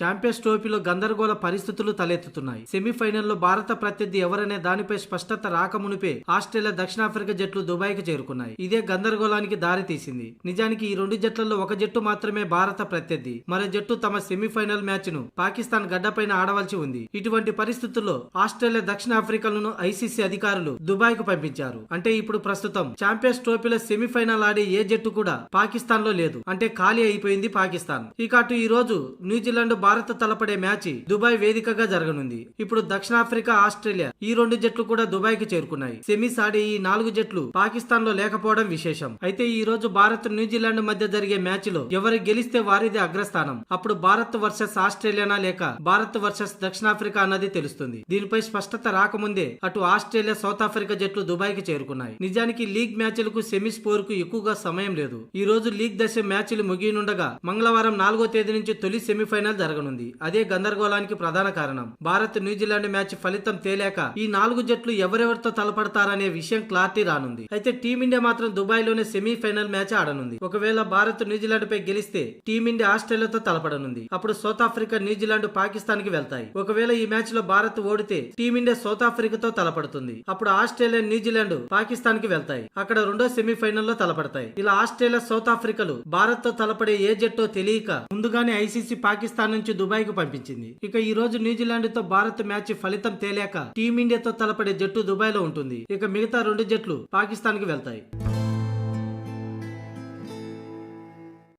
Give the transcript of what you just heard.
Champions ట్రోఫీలో గందరగోళ పరిస్థితులు తలెత్తుతున్నాయి. సెమీఫైనల్లో భారత ప్రత్యర్థి ఎవరనే దానిపై స్పష్టత రాకమునిపే ఆస్ట్రేలియా దక్షిణాఫ్రికా జట్లు దుబాయ్కి చేరుకున్నాయి. ఇదే గందరగోళానికి దారి తీసింది. నిజానికి ఈ రెండు జట్లలో ఒక జట్టు మాత్రమే భారత ప్రత్యర్థి. మరో జట్టు తమ సెమీఫైనల్ మ్యాచ్ ను పాకిస్తాన్ గడ్డపైన ఆడవలసి ఉంది. ఇటువంటి పరిస్థితుల్లో ఆస్ట్రేలియా దక్షిణాఫ్రికాలను ఐసీసీ అధికారులు దుబాయ్ కు పంపించారు. అంటే ఇప్పుడు ప్రస్తుతం ఛాంపియన్స్ ట్రోఫీలో సెమీఫైనల్ ఆడే ఏ జట్టు కూడా పాకిస్తాన్ లో లేదు. అంటే ఖాళీ అయిపోయింది పాకిస్తాన్. ఇక అటు ఈ రోజు న్యూజిలాండ్ భారత్ తలపడే మ్యాచ్ దుబాయ్ వేదికగా జరగనుంది. ఇప్పుడు దక్షిణాఫ్రికా, ఆస్ట్రేలియా ఈ రెండు జట్లు కూడా దుబాయ్ కి చేరుకున్నాయి. సెమీస్ ఆడే ఈ 4 జట్లు పాకిస్తాన్ లో లేకపోవడం విశేషం. అయితే ఈ రోజు భారత్ న్యూజిలాండ్ మధ్య జరిగే మ్యాచ్ లో ఎవరు గెలిస్తే వారిది అగ్రస్థానం. అప్పుడు భారత్ వర్సెస్ ఆస్ట్రేలియానా లేక భారత్ వర్సెస్ దక్షిణాఫ్రికా అన్నది తెలుస్తుంది. దీనిపై స్పష్టత రాకముందే అటు ఆస్ట్రేలియా, సౌత్ ఆఫ్రికా జట్లు దుబాయ్ కి చేరుకున్నాయి. నిజానికి లీగ్ మ్యాచ్లకు సెమీస్ పోరుకు ఎక్కువగా సమయం లేదు. ఈ రోజు లీగ్ దశ మ్యాచ్లు ముగియనుండగా మంగళవారం 4వ తేదీ నుంచి తొలి సెమీఫైనల్ జరగనుంది. అదే గందరగోళానికి ప్రధాన కారణం. భారత్ న్యూజిలాండ్ మ్యాచ్ ఫలితం తేలాక ఈ 4 జట్లు ఎవరెవరితో తలపడతారనే విషయం క్లారిటీ రానుంది. అయితే టీమిండియా మాత్రం దుబాయ్ లోనే సెమీఫైనల్ మ్యాచ్ ఆడనుంది. ఒకవేళ భారత్ న్యూజిలాండ్ పై గెలిస్తే టీమిండియా ఆస్ట్రేలియాతో తలపడనుంది. అప్పుడు సౌత్ ఆఫ్రికా, న్యూజిలాండ్ పాకిస్తాన్ కి వెళ్తాయి. ఒకవేళ ఈ మ్యాచ్ లో భారత్ ఓడితే టీమిండియా సౌత్ ఆఫ్రికాతో తలపడుతుంది. అప్పుడు ఆస్ట్రేలియా, న్యూజిలాండ్ పాకిస్తాన్ కి వెళ్తాయి. అక్కడ రెండో సెమీఫైనల్ లో తలపడతాయి. ఇలా ఆస్ట్రేలియా, సౌత్ ఆఫ్రికాలు భారత్ తో తలపడే ఏ జట్టో తెలియక ముందుగానే ఐసీసీ పాకిస్తాన్ నుంచి దుబాయ్ కు పంపించింది. ఇక ఈ రోజు న్యూజిలాండ్ తో భారత్ మ్యాచ్ ఫలితం తేలాక టీమిండియాతో తలపడే జట్టు దుబాయ్ లో ఉంటుంది. ఇక మిగతా 2 జట్లు పాకిస్తాన్ కి వెళ్తాయి.